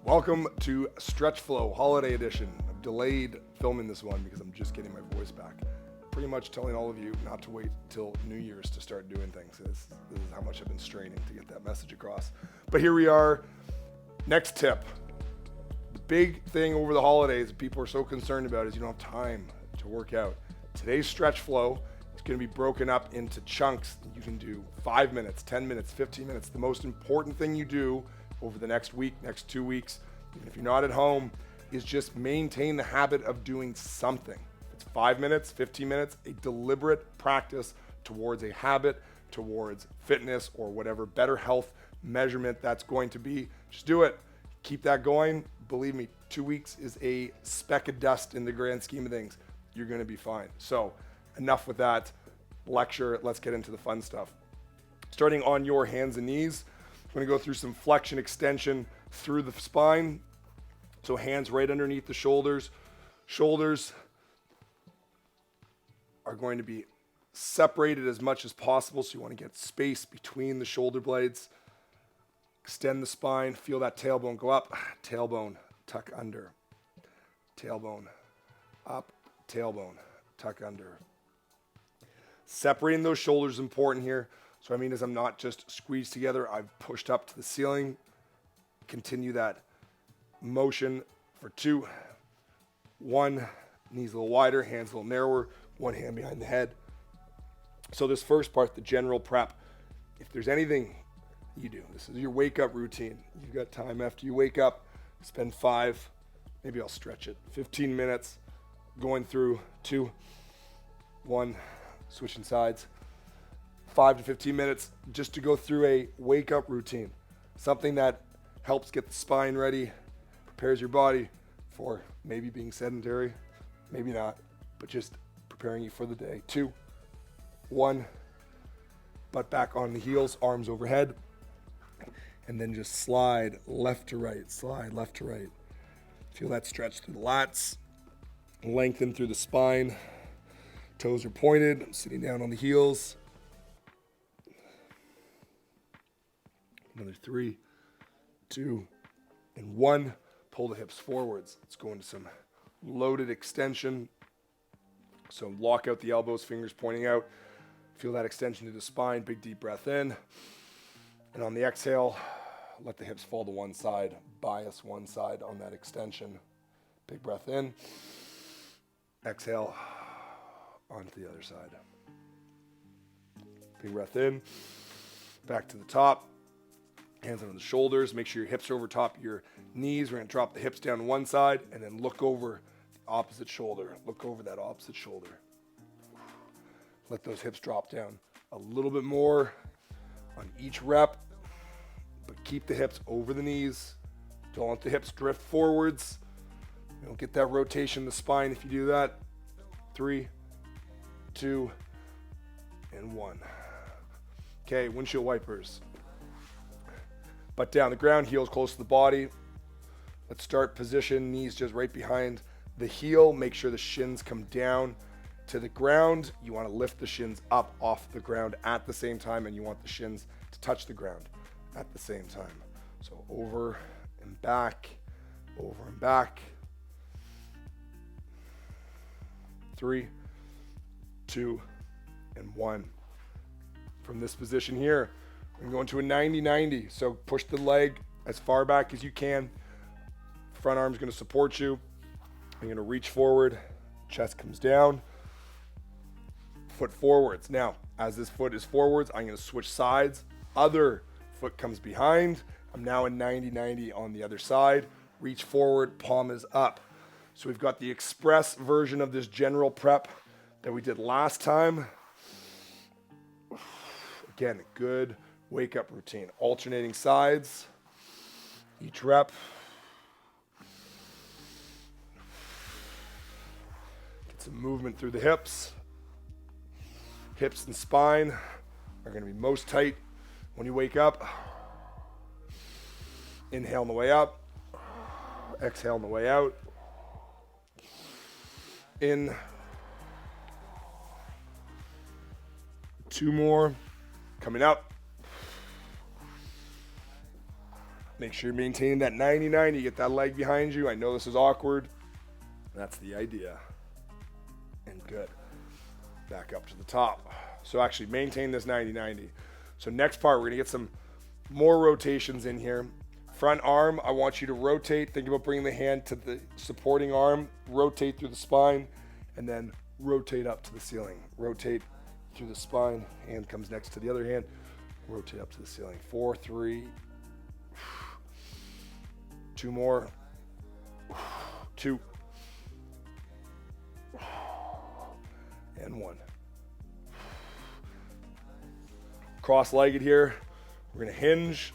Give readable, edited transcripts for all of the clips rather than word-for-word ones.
Welcome to Stretch Flow Holiday Edition. I've delayed filming this one because I'm just getting my voice back. Pretty much telling all of you not to wait till New Year's to start doing things. This is how much I've been straining to get that message across. But here we are. Next tip. The big thing over the holidays that people are so concerned about is you don't have time to work out. Today's Stretch Flow is going to be broken up into chunks. You can do 5 minutes, 10 minutes, 15 minutes. The most important thing you do over the next week, next 2 weeks, even if you're not at home, is just maintain the habit of doing something. It's 5 minutes, 15 minutes, a deliberate practice towards a habit, towards fitness or whatever better health measurement that's going to be. Just do it. Keep that going. Believe me, 2 weeks is a speck of dust in the grand scheme of things. You're going to be fine. So enough with that lecture. Let's get into the fun stuff. Starting on your hands and knees, I'm going to go through some flexion extension through the spine. So hands right underneath the shoulders. Shoulders are going to be separated as much as possible. So you want to get space between the shoulder blades. Extend the spine. Feel that tailbone go up. Tailbone, tuck under. Tailbone, up. Tailbone, tuck under. Separating those shoulders is important here. So I mean, as I'm not just squeezed together, I've pushed up to the ceiling. Continue that motion for 2. 1, knees a little wider, hands a little narrower, one hand behind the head. So this first part, the general prep, if there's anything you do, this is your wake up routine. You've got time after you wake up, spend 5, maybe I'll stretch it, 15 minutes going through 2, 1, switching sides. 5 to 15 minutes just to go through a wake up routine. Something that helps get the spine ready, prepares your body for maybe being sedentary, maybe not, but just preparing you for the day. 2, 1, butt back on the heels, arms overhead, and then just slide left to right, slide left to right. Feel that stretch through the lats, lengthen through the spine. Toes are pointed, I'm sitting down on the heels. Another 3, 2, and 1. Pull the hips forwards. Let's go into some loaded extension. So lock out the elbows, fingers pointing out. Feel that extension to the spine. Big deep breath in. And on the exhale, let the hips fall to one side. Bias one side on that extension. Big breath in. Exhale onto the other side. Big breath in. Back to the top. Hands under the shoulders. Make sure your hips are over top of your knees. We're going to drop the hips down to one side and then look over the opposite shoulder. Look over that opposite shoulder. Let those hips drop down a little bit more on each rep, but keep the hips over the knees. Don't let the hips drift forwards. You don't get that rotation in the spine if you do that. 3, 2, and 1. Okay, windshield wipers. Butt down the ground, heels close to the body. Let's start position, knees just right behind the heel. Make sure the shins come down to the ground. You want to lift the shins up off the ground at the same time, and you want the shins to touch the ground at the same time. So over and back, over and back. 3, 2, and 1. From this position here, we're going to a 90-90. So push the leg as far back as you can. Front arm's going to support you. You're going to reach forward. Chest comes down. Foot forwards. Now, as this foot is forwards, I'm going to switch sides. Other foot comes behind. I'm now in 90-90 on the other side. Reach forward, palm is up. So we've got the express version of this general prep that we did last time. Again, good wake up routine. Alternating sides. Each rep. Get some movement through the hips. Hips and spine are going to be most tight when you wake up. Inhale on the way up. Exhale on the way out. In. 2 more. Coming up. Make sure you're maintaining that 90-90. You get that leg behind you. I know this is awkward. That's the idea. And good. Back up to the top. So actually maintain this 90-90. So next part, we're going to get some more rotations in here. Front arm, I want you to rotate. Think about bringing the hand to the supporting arm. Rotate through the spine. And then rotate up to the ceiling. Rotate through the spine. Hand comes next to the other hand. Rotate up to the ceiling. 4, 3. 2 more. 2. And 1. Cross-legged here. We're going to hinge.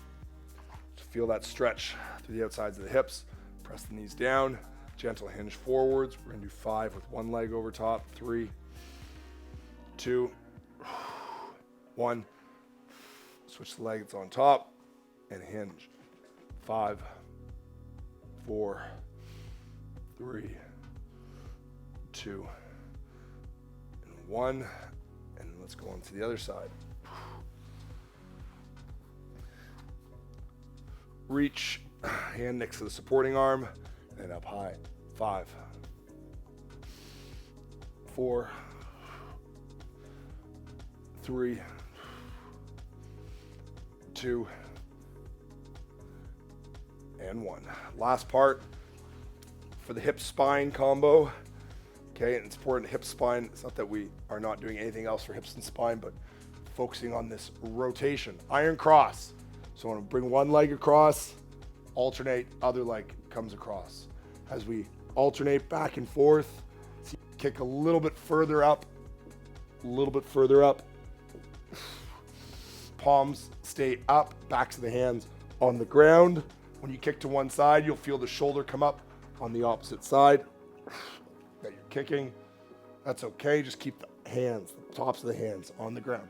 Feel that stretch through the outsides of the hips. Press the knees down. Gentle hinge forwards. We're going to do 5 with one leg over top. 3, 2, 1. Switch the leg, it's on top. And hinge. 5, 4, 3, 2, and 1. And let's go on to the other side. Reach, hand next to the supporting arm, and up high. 5, 4, 3, 2, and 1. Last part for the hip spine combo. Okay, and it's important, hip spine. It's not that we are not doing anything else for hips and spine, but focusing on this rotation. Iron cross. So I want to bring one leg across, alternate, other leg comes across. As we alternate back and forth, see, kick a little bit further up, a little bit further up. Palms stay up, backs of the hands on the ground. When you kick to one side, you'll feel the shoulder come up on the opposite side that you're kicking. That's okay, just keep the hands, the tops of the hands on the ground.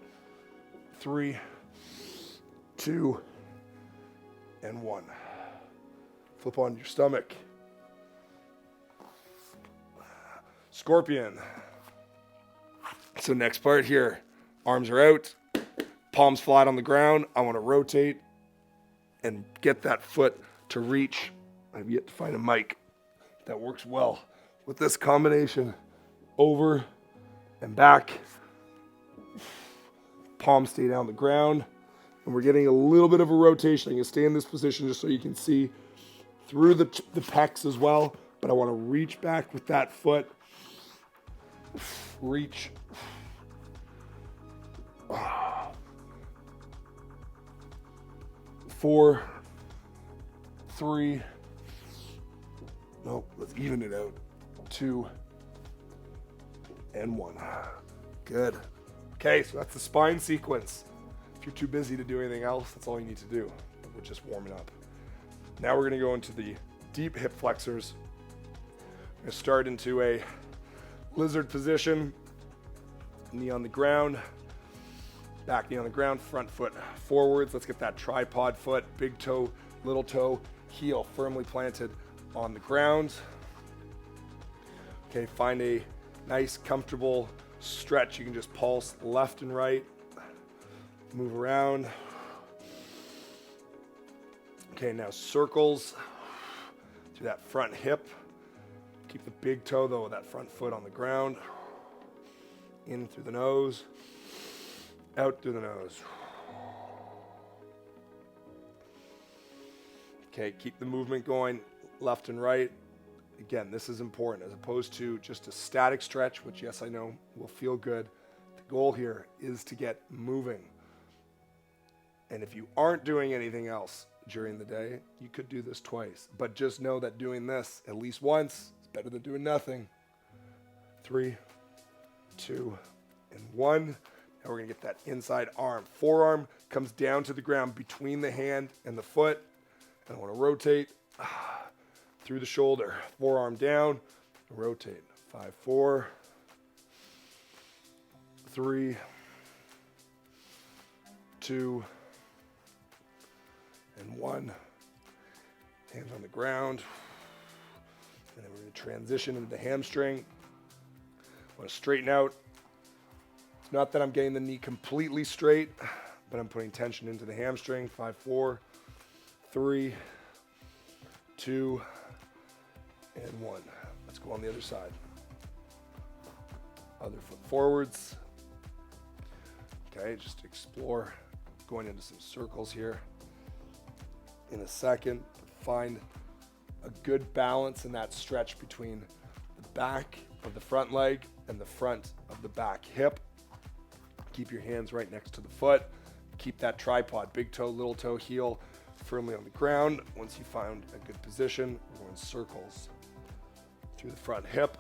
3, 2, and 1. Flip on your stomach. Scorpion. So next part here, arms are out, palms flat on the ground. I want to rotate and get that foot to reach. I've yet to find a mic that works well with this combination. Over and back. Palms stay down the ground. And we're getting a little bit of a rotation. I'm going to stay in this position just so you can see through the pecs as well. But I want to reach back with that foot. Reach. 4, 3. Nope, let's even it out. 2, and 1. Good. Okay, so that's the spine sequence. If you're too busy to do anything else, that's all you need to do. We're just warming up. Now we're going to go into the deep hip flexors. I'm going to start into a lizard position. Knee on the ground. Back knee on the ground. Front foot forwards. Let's get that tripod foot. Big toe, little toe, heel firmly planted on the ground. Okay, find a nice, comfortable stretch. You can just pulse left and right. Move around. Okay, now circles to that front hip. Keep the big toe, though, with that front foot on the ground. In through the nose. Out through the nose. Okay, keep the movement going left and right. Again, this is important as opposed to just a static stretch, which, yes, I know will feel good. The goal here is to get moving. And if you aren't doing anything else during the day, you could do this twice. But just know that doing this at least once is better than doing nothing. 3, 2, and 1. Now we're going to get that inside arm. Forearm comes down to the ground between the hand and the foot. And I want to rotate through the shoulder. Forearm down, rotate. 5, 4, 3, 2, and 1. Hands on the ground. And then we're going to transition into the hamstring. I want to straighten out. It's not that I'm getting the knee completely straight, but I'm putting tension into the hamstring. 5, 4, 3, 2, and 1. Let's go on the other side. Other foot forwards. Okay, just explore going into some circles here in a second. Find a good balance in that stretch between the back of the front leg and the front of the back hip. Keep your hands right next to the foot. Keep that tripod, big toe, little toe, heel firmly on the ground. Once you find a good position, we're going circles through the front hip.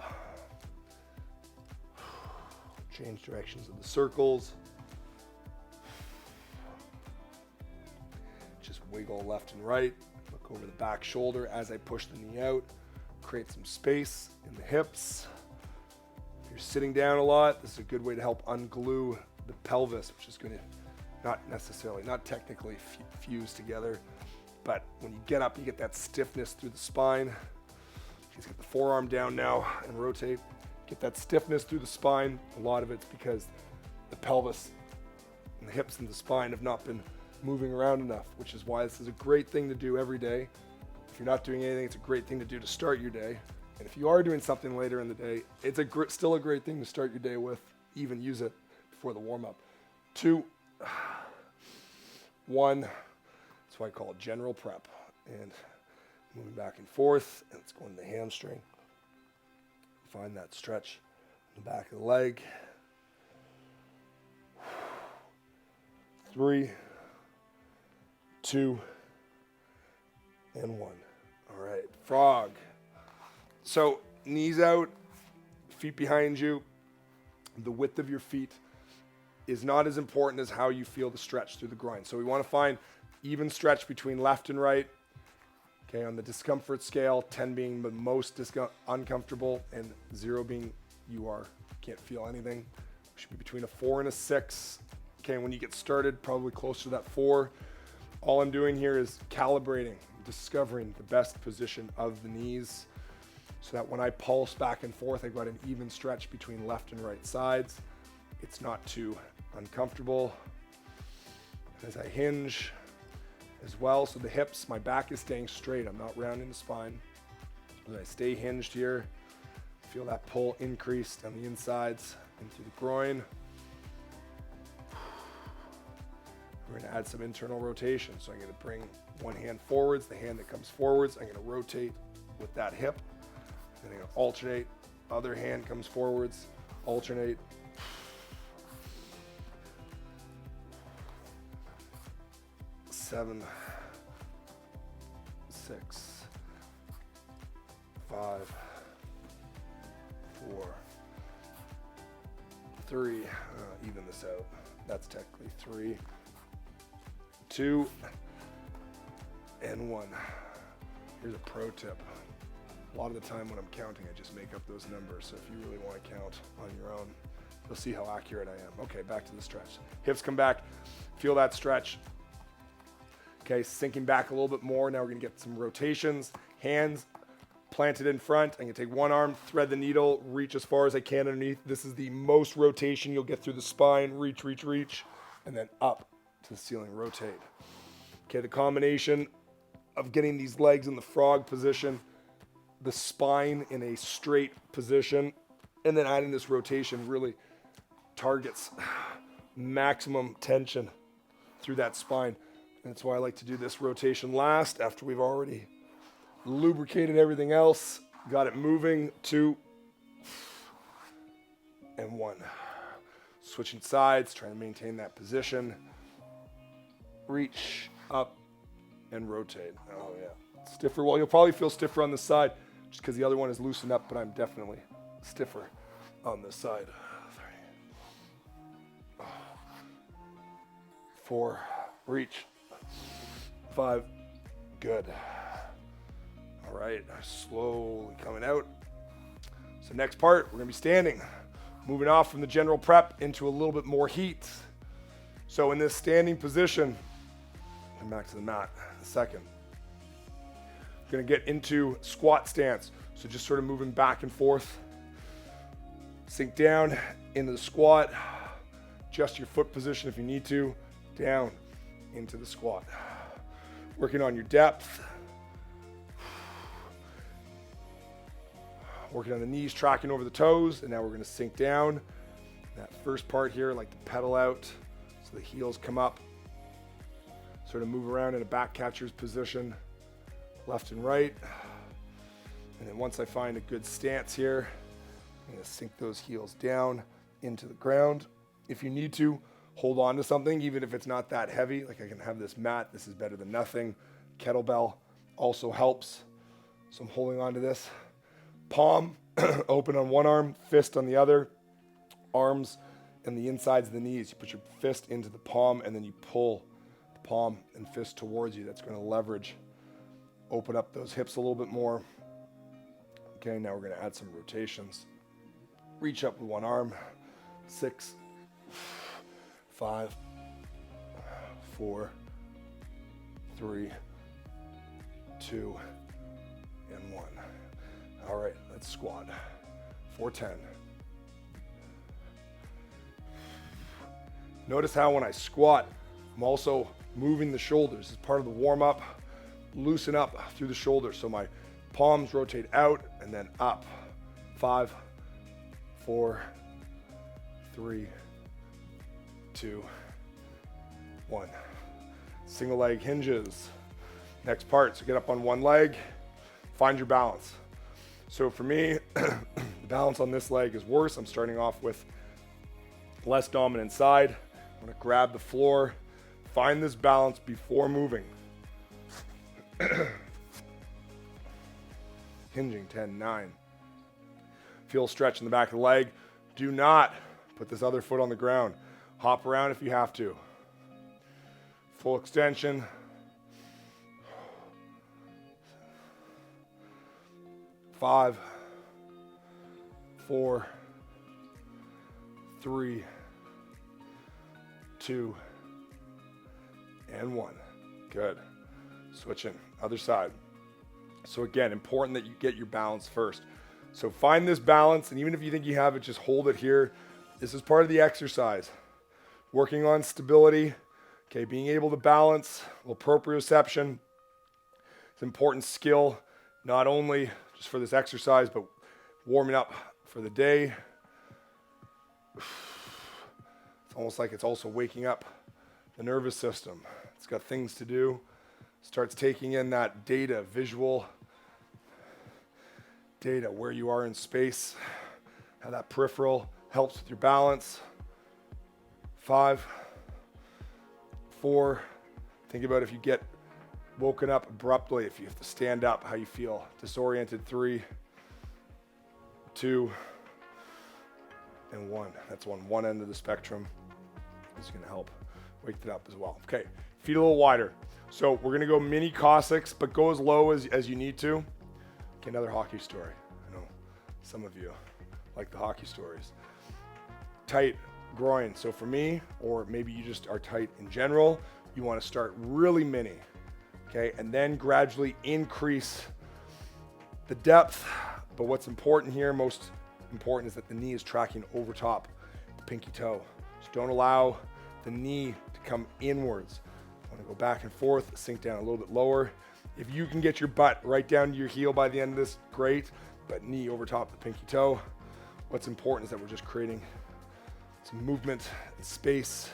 Change directions of the circles. Just wiggle left and right. Look over the back shoulder as I push the knee out. Create some space in the hips. If you're sitting down a lot, this is a good way to help unglue the pelvis, which is going to not technically fuse together, but when you get up, you get that stiffness through the spine. Just get the forearm down now and rotate. Get that stiffness through the spine. A lot of it's because the pelvis and the hips and the spine have not been moving around enough, which is why this is a great thing to do every day. If you're not doing anything, it's a great thing to do to start your day. And if you are doing something later in the day, it's still a great thing to start your day with. Even use it before the warm-up. 2, 1. That's why I call it general prep. And moving back and forth, and it's going to the hamstring. Find that stretch in the back of the leg. 3, 2, and 1. All right, frog. So knees out, feet behind you. The width of your feet is not as important as how you feel the stretch through the groin. So we want to find even stretch between left and right. Okay, on the discomfort scale, 10 being the most uncomfortable and 0 being can't feel anything. Should be between a 4 and a 6. Okay, when you get started, probably closer to that 4. All I'm doing here is calibrating, discovering the best position of the knees so that when I pulse back and forth, I've got an even stretch between left and right sides. It's not too uncomfortable. As I hinge as well, so the hips, my back is staying straight. I'm not rounding the spine. As I stay hinged here, feel that pull increase down the insides and through the groin. We're going to add some internal rotation. So I'm going to bring one hand forwards, the hand that comes forwards, I'm going to rotate with that hip. Then I'm going to alternate. Other hand comes forwards, alternate. Seven, 6, 5, 4, 3. Even this out. That's technically 3, 2, and 1. Here's a pro tip. A lot of the time when I'm counting, I just make up those numbers. So if you really want to count on your own, you'll see how accurate I am. Okay, back to the stretch. Hips come back. Feel that stretch. Okay, sinking back a little bit more. Now we're going to get some rotations. Hands planted in front. I'm going to take one arm, thread the needle, reach as far as I can underneath. This is the most rotation you'll get through the spine. Reach, reach, reach, and then up to the ceiling, rotate. Okay, the combination of getting these legs in the frog position, the spine in a straight position, and then adding this rotation really targets maximum tension through that spine. That's why I like to do this rotation last after we've already lubricated everything else, got it moving. 2, and 1. Switching sides, trying to maintain that position. Reach, up, and rotate. Oh yeah, stiffer. Well, you'll probably feel stiffer on this side just because the other one is loosened up, but I'm definitely stiffer on this side. 3, 4, reach. 5, good. All right, slowly coming out. So next part, we're gonna be standing. Moving off from the general prep into a little bit more heat. So in this standing position, come back to the mat in a second. We're gonna get into squat stance. So just sort of moving back and forth. Sink down into the squat. Adjust your foot position if you need to. Down into the squat. Working on your depth. Working on the knees, tracking over the toes, and now we're gonna sink down. That first part here, like to pedal out, so the heels come up. Sort of move around in a back catcher's position, left and right. And then once I find a good stance here, I'm gonna sink those heels down into the ground. If you need to, hold on to something, even if it's not that heavy. Like I can have this mat, this is better than nothing. Kettlebell also helps. So I'm holding on to this. Palm open on one arm, fist on the other. Arms and the insides of the knees. You put your fist into the palm and then you pull the palm and fist towards you. That's going to leverage. Open up those hips a little bit more. Okay, now we're going to add some rotations. Reach up with one arm. 6, 5, 4, 3, 2, and 1. All right, let's squat. 410. Notice how when I squat, I'm also moving the shoulders as part of the warm-up. Loosen up through the shoulders so my palms rotate out and then up. 5, 4, 3, 2, 1. Single leg hinges. Next part, so get up on one leg, find your balance. So for me, the balance on this leg is worse. I'm starting off with less dominant side. I'm gonna grab the floor, find this balance before moving. Hinging, 10, 9. Feel a stretch in the back of the leg. Do not put this other foot on the ground. Hop around if you have to. Full extension. 5, 4, 3, 2, and 1. Good. Switching, other side. So again, important that you get your balance first. So find this balance, and even if you think you have it, just hold it here. This is part of the exercise. Working on stability, okay, being able to balance, a little proprioception. It's an important skill, not only just for this exercise, but warming up for the day. It's almost like it's also waking up the nervous system. It's got things to do. Starts taking in that data, visual data, where you are in space, how that peripheral helps with your balance. 5, 4, think about if you get woken up abruptly, if you have to stand up, how you feel. Disoriented, 3, 2, and 1. That's one end of the spectrum. This is gonna help wake it up as well. Okay, feet a little wider. So we're gonna go mini Cossacks, but go as low as you need to. Okay, another hockey story. I know some of you like the hockey stories. Tight groin. So for me, or maybe you just are tight in general, you wanna start really mini, okay? And then gradually increase the depth. But what's important here, most important, is that the knee is tracking over top the pinky toe. So don't allow the knee to come inwards. Want to go back and forth, sink down a little bit lower. If you can get your butt right down to your heel by the end of this, great, but knee over top the pinky toe. What's important is that we're just creating some movement and space.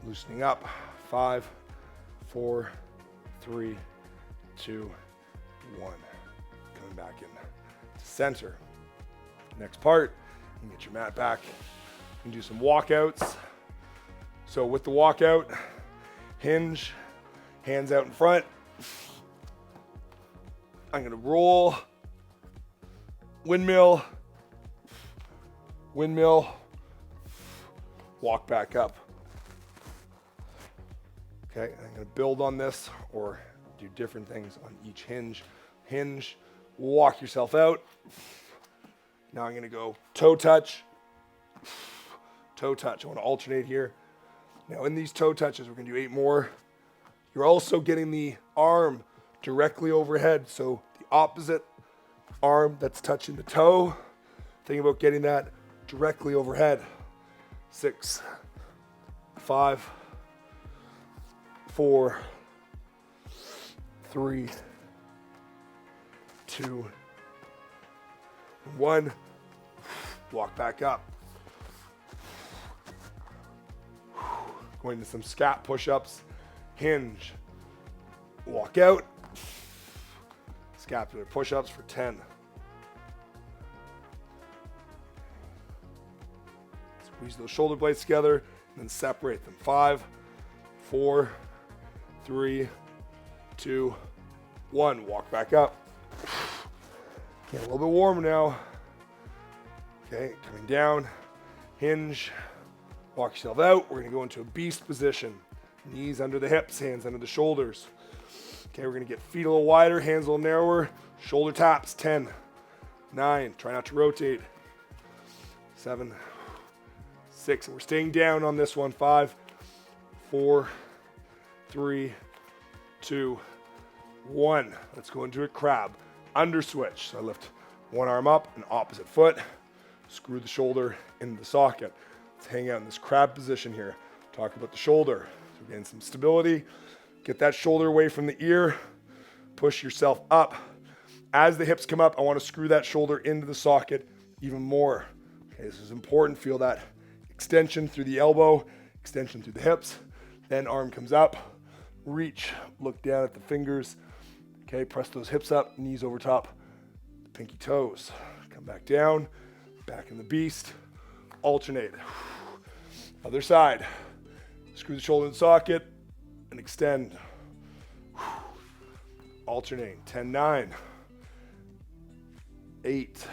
Loosening up. 5, 4, 3, 2, 1. Coming back in to center. Next part, you can get your mat back. You can do some walkouts. So with the walkout, hinge, hands out in front. I'm gonna roll, windmill, windmill, walk back up. Okay, I'm gonna build on this or do different things on each hinge. Hinge, walk yourself out. Now I'm gonna go toe touch, toe touch. I wanna alternate here. Now in these toe touches, we're gonna do 8 more. You're also getting the arm directly overhead. So the opposite arm that's touching the toe. Think about getting that directly overhead. 6, 5, 4, 3, 2, 1. Walk back up. Going to some scat push-ups. Hinge. Walk out. Scapular push-ups for 10. Squeeze those shoulder blades together and then separate them. 5, 4, 3, 2, 1. Walk back up. Get a little bit warmer now. Okay, coming down. Hinge. Walk yourself out. We're going to go into a beast position. Knees under the hips, hands under the shoulders. Okay, we're going to get feet a little wider, hands a little narrower. Shoulder taps. 10, 9. Try not to rotate. 7, 6. And we're staying down on this one. 5, 4, 3, 2, 1. Let's go into a crab. Under switch. So I lift one arm up and opposite foot. Screw the shoulder into the socket. Let's hang out in this crab position here. Talk about the shoulder. So we're getting some stability. Get that shoulder away from the ear. Push yourself up. As the hips come up, I want to screw that shoulder into the socket even more. Okay, this is important. Feel that extension through the elbow, extension through the hips. Then arm comes up. Reach. Look down at the fingers. Okay, press those hips up, knees over top, pinky toes. Come back down, back in the beast. Alternate. Other side. Screw the shoulder in the socket and extend. Alternate. 10, 9, 8,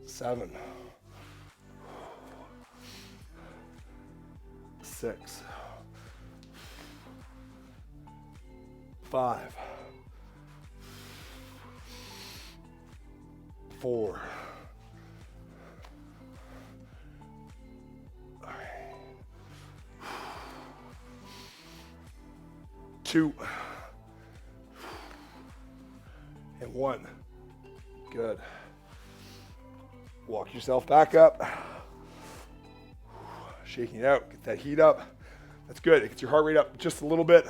7, 6, 5, 4, 2, and 1. Good. Walk yourself back up. Shaking it out. Get that heat up. That's good. It gets your heart rate up just a little bit.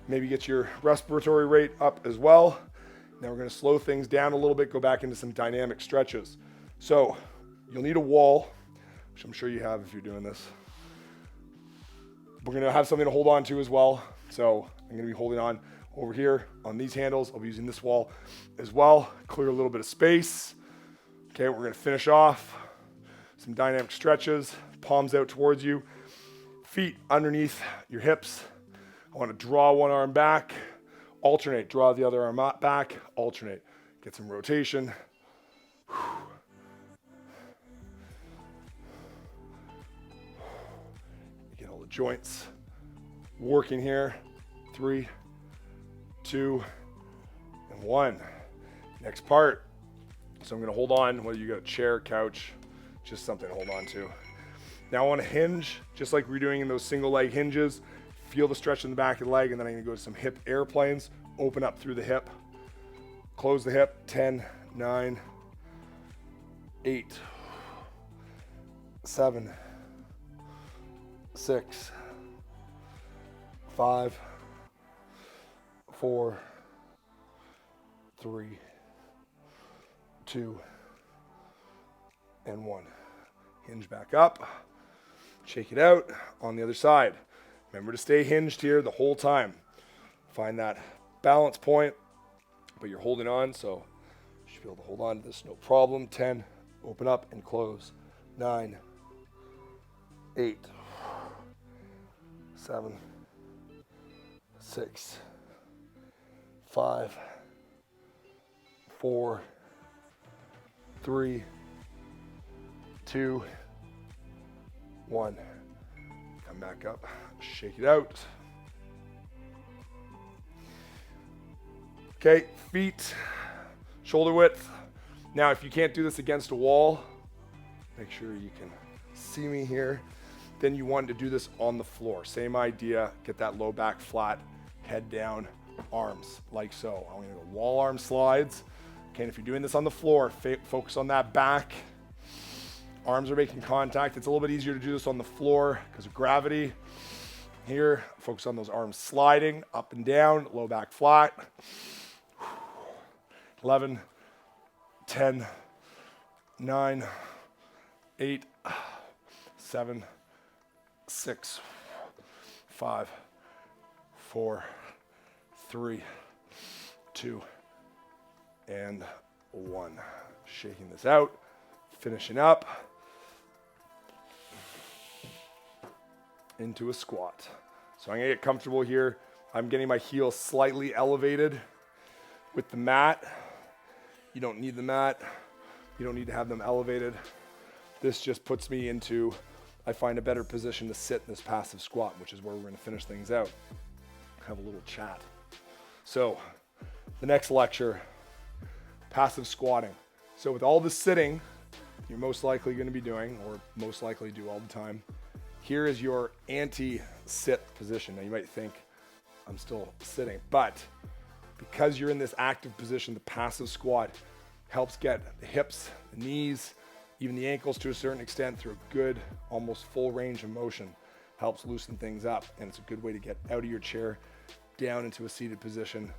Maybe get your respiratory rate up as well. Now we're going to slow things down a little bit, go back into some dynamic stretches. So you'll need a wall, which I'm sure you have if you're doing this. We're going to have something to hold on to as well. So I'm going to be holding on over here on these handles. I'll be using this wall as well. Clear a little bit of space. Okay, we're going to finish off some dynamic stretches. Palms out towards you. Feet underneath your hips. I want to draw one arm back. Alternate. Draw the other arm back. Alternate. Get some rotation. Get all the joints working here. 3, 2, and 1. Next part. So I'm going to hold on, whether you got a chair, couch, just something to hold on to. Now I want to hinge, just like we're doing in those single leg hinges. Feel the stretch in the back of the leg, and then I'm going to go to some hip airplanes. Open up through the hip. Close the hip. 10, 9, 8, 7, 6, 5, 4, 3, 2, and 1. Hinge back up. Shake it out on the other side. Remember to stay hinged here the whole time. Find that balance point, but you're holding on, so you should be able to hold on to this, no problem. 10, open up and close. 9, 8, 7, 6, 5, 4, 3, 2, 1. Come back up, shake it out. Okay, feet, shoulder width. Now, if you can't do this against a wall, make sure you can see me here. Then you want to do this on the floor. Same idea, get that low back flat, head down, arms like so. I'm gonna go wall arm slides. Okay, and if you're doing this on the floor, focus on that back. Arms are making contact. It's a little bit easier to do this on the floor because of gravity. Here, focus on those arms sliding up and down, low back flat. 11, 10, 9, 8, 7, 6, 5, 4, 3, 2, and 1. Shaking this out, finishing up into a squat. So I'm gonna get comfortable here. I'm getting my heel slightly elevated with the mat. You don't need the mat. You don't need to have them elevated. This just puts me into, I find a better position to sit in this passive squat, which is where we're gonna finish things out. Have a little chat. So the next lecture, passive squatting. So with all the sitting you're most likely gonna be doing, or most likely do all the time, here is your anti-sit position. Now you might think I'm still sitting, but because you're in this active position, the passive squat helps get the hips, the knees, even the ankles to a certain extent through a good, almost full range of motion. Helps loosen things up, and it's a good way to get out of your chair, down into a seated position.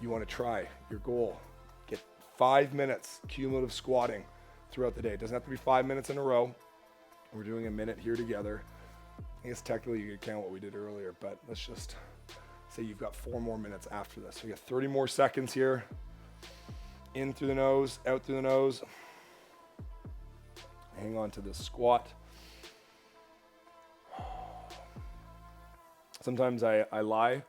You want to try your goal. Get 5 minutes cumulative squatting throughout the day. It doesn't have to be 5 minutes in a row. We're doing a minute here together. I guess technically you could count what we did earlier, but let's just say you've got 4 more minutes after this. So you got 30 more seconds here. In through the nose, out through the nose. Hang on to this squat. Sometimes I lie. I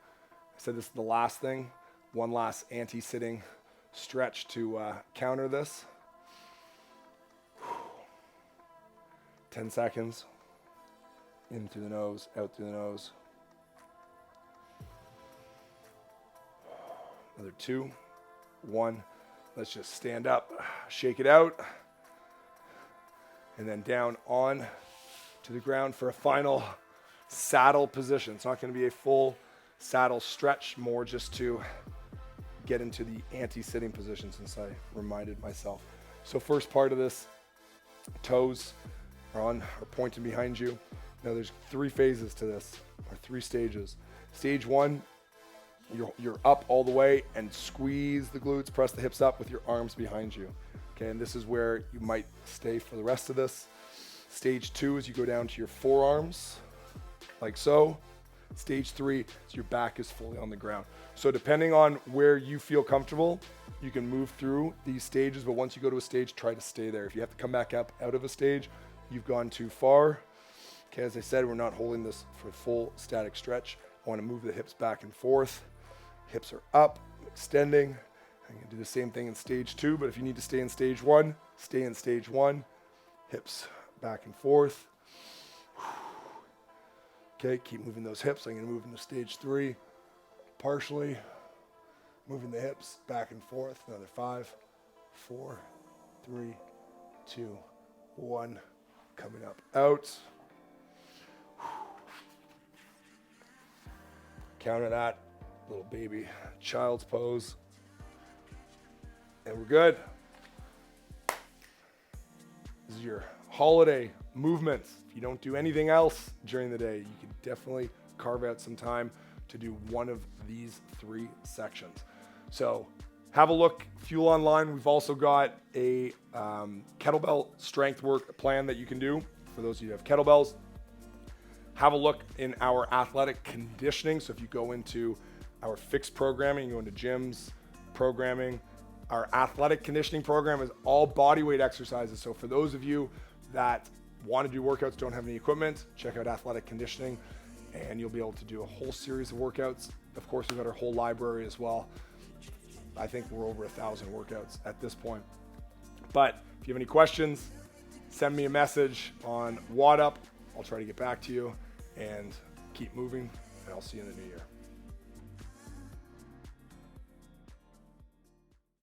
said this is the last thing. One last anti-sitting stretch to counter this. 10 seconds. In through the nose, out through the nose. Another 2, 1. Let's just stand up, shake it out, and then down on to the ground for a final saddle position. It's not going to be a full saddle stretch, more just to get into the anti-sitting position, since I reminded myself. So first part of this, toes are on or pointing behind you. Now there's 3 phases to this, or 3 stages. Stage 1, you're up all the way and squeeze the glutes, press the hips up with your arms behind you. Okay, and this is where you might stay for the rest of this. Stage 2 is you go down to your forearms, like so. Stage 3 is your back is fully on the ground. So depending on where you feel comfortable, you can move through these stages, but once you go to a stage, try to stay there. If you have to come back up out of a stage, you've gone too far. Okay, as I said, we're not holding this for full static stretch. I want to move the hips back and forth. Hips are up, extending. I'm going to do the same thing in stage 2, but if you need to stay in stage 1, stay in stage 1. Hips back and forth. Okay, keep moving those hips. I'm going to move into stage 3, partially. Moving the hips back and forth. Another 5, 4, 3, 2, 1. Coming up, out. Counter that. Little baby child's pose. And we're good. This is your holiday movements. If you don't do anything else during the day, you can definitely carve out some time to do one of these 3 sections. So have a look, Fuel Online. We've also got a kettlebell strength work plan that you can do for those of you who have kettlebells. Have a look in our athletic conditioning. So if you go into our fixed programming, you go into gyms, programming, our athletic conditioning program is all body weight exercises. So for those of you that want to do workouts, don't have any equipment, check out athletic conditioning and you'll be able to do a whole series of workouts. Of course, we've got our whole library as well. I think we're over 1,000 workouts at this point. But if you have any questions, send me a message on WhatsApp. I'll try to get back to you and keep moving, and I'll see you in the new year.